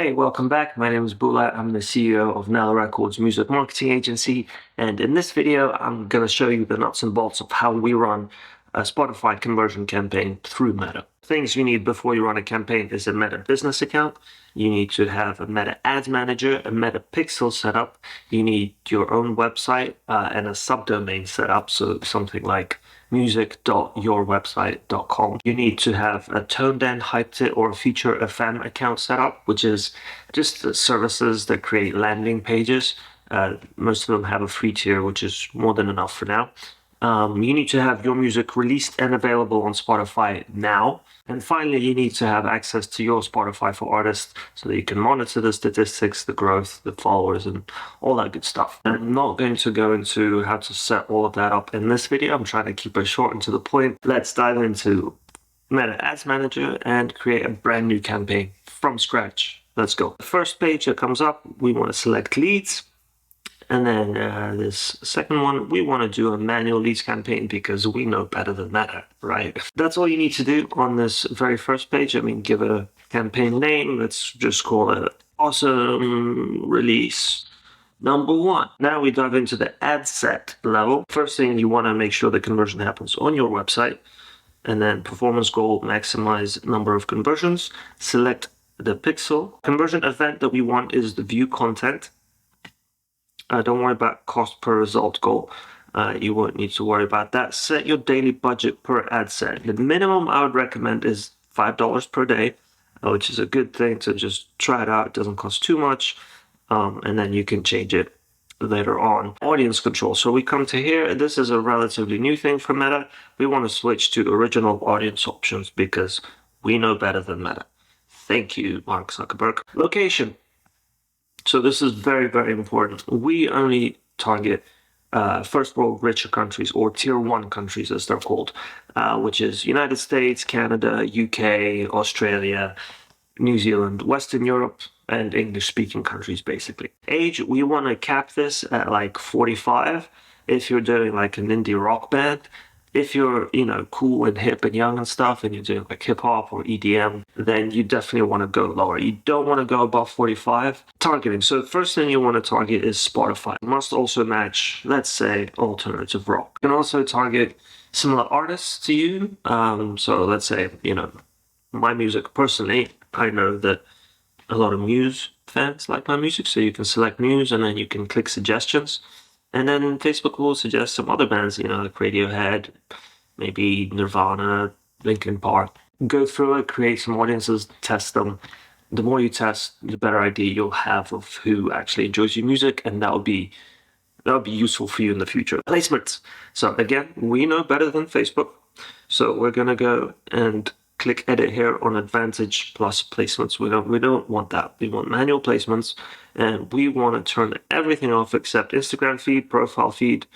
Hey, welcome back. My name is Bulat. I'm the CEO of Nala Records Music Marketing Agency. And in this video, I'm going to show you the nuts and bolts of how we run a Spotify conversion campaign through Meta. Things you need before you run a campaign is a Meta business account. You need to have a Meta Ads Manager, a Meta Pixel set up. You need your own website and a subdomain set up. So something like music.yourwebsite.com. You need to have a ToneDen, Hyped, or Feature FM account set up, which is just the services that create landing pages. Most of them have a free tier, which is more than enough for now. You need to have your music released and available on Spotify now. And finally, you need to have access to your Spotify for Artists so that you can monitor the statistics, the growth, the followers, and all that good stuff. I'm not going to go into how to set all of that up in this video. I'm trying to keep it short and to the point. Let's dive into Meta Ads Manager and create a brand new campaign from scratch. Let's go. The first page that comes up, we want to select leads. And then this second one, we want to do a manual leads campaign because we know better than Meta, right? That's all you need to do on this very first page. I mean, give a campaign name. Let's just call it Awesome Release Number 1. Now we dive into the ad set level. First thing, you want to make sure the conversion happens on your website. And then performance goal, maximize number of conversions. Select the pixel. Conversion event that we want is the view content. Don't worry about cost per result goal. You won't need to worry about that. Set your daily budget per ad set. The minimum I would recommend is $5 per day, which is a good thing to just try it out. It doesn't cost too much. And then you can change it later on. Audience control. So we come to here. This is a relatively new thing for Meta. We want to switch to original audience options because we know better than Meta. Thank you, Mark Zuckerberg. Location. So this is very, very important. We only target first world richer countries, or tier 1 countries as they're called, which is United States, Canada, UK, Australia, New Zealand, Western Europe, and English-speaking countries, basically. Age, we want to cap this at like 45 if you're doing like an indie rock band. If you're, cool and hip and young and stuff, and you're doing like hip hop or EDM, then you definitely want to go lower. You don't want to go above 45. Targeting. So the first thing you want to target is Spotify. It must also match, let's say, alternative rock. You can also target similar artists to you. So let's say, my music personally, I know that a lot of Muse fans like my music, so you can select Muse and then you can click suggestions. And then Facebook will suggest some other bands, like Radiohead, maybe Nirvana, Linkin Park. Go through it, create some audiences, test them. The more you test, the better idea you'll have of who actually enjoys your music, and that'll be useful for you in the future. Placements. So again, we know better than Facebook. So we're gonna go and click edit here on Advantage plus placements. We don't want that. We want manual placements, and we want to turn everything off except Instagram feed, profile feed.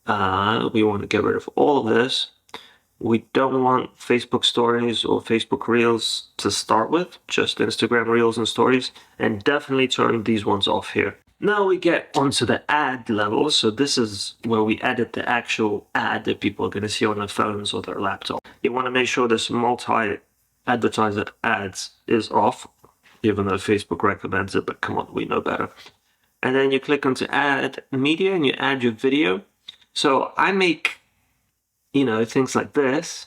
We want to get rid of all of this. We don't want Facebook stories or Facebook Reels to start with, just Instagram Reels and stories, and definitely turn these ones off here. Now we get onto the ad level. So this is where we edit the actual ad that people are going to see on their phones or their laptop. You want to make sure this multi-advertiser ads is off, even though Facebook recommends it, but come on, we know better. And then you click onto add media and you add your video. So I make, things like this.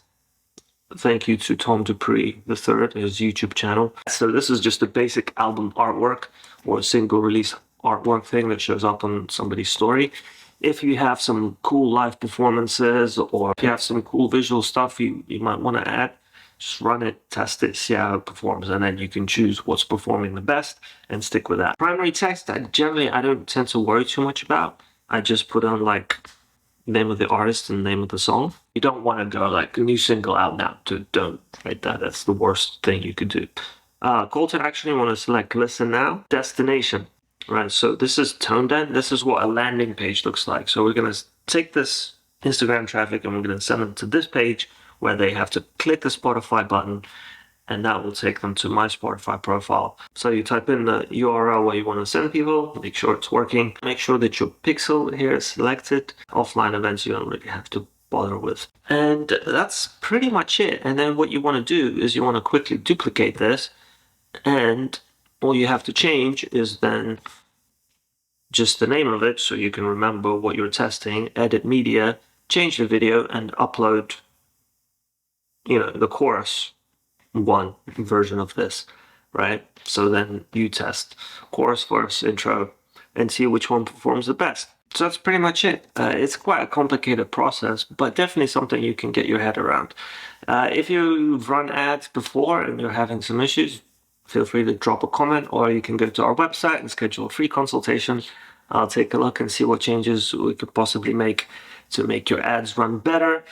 Thank you to Tom Dupree III, his YouTube channel. So this is just a basic album artwork or a single release artwork thing that shows up on somebody's story. If you have some cool live performances or if you have some cool visual stuff you might want to add, just run it, test it, see how it performs, and then you can choose what's performing the best and stick with that. Primary text, I don't tend to worry too much about. I just put on like name of the artist and name of the song. You don't want to go like a new single out now. Don't write that. That's the worst thing you could do. Call to action, you want to select listen now. Destination. Right, so this is ToneDen. This is what a landing page looks like. So we're going to take this Instagram traffic and we're going to send them to this page where they have to click the Spotify button, and that will take them to my Spotify profile. So you type in the URL where you want to send people, make sure it's working, make sure that your pixel here is selected. Offline events you don't really have to bother with. And that's pretty much it. And then what you want to do is you want to quickly duplicate this and all you have to change is then just the name of it so you can remember what you're testing, edit media, change the video, and upload, the chorus one version of this, right? So then you test chorus, verse, intro, and see which one performs the best. So that's pretty much it. It's quite a complicated process, but definitely something you can get your head around. If you've run ads before and you're having some issues, feel free to drop a comment, or you can go to our website and schedule a free consultation. I'll take a look and see what changes we could possibly make to make your ads run better.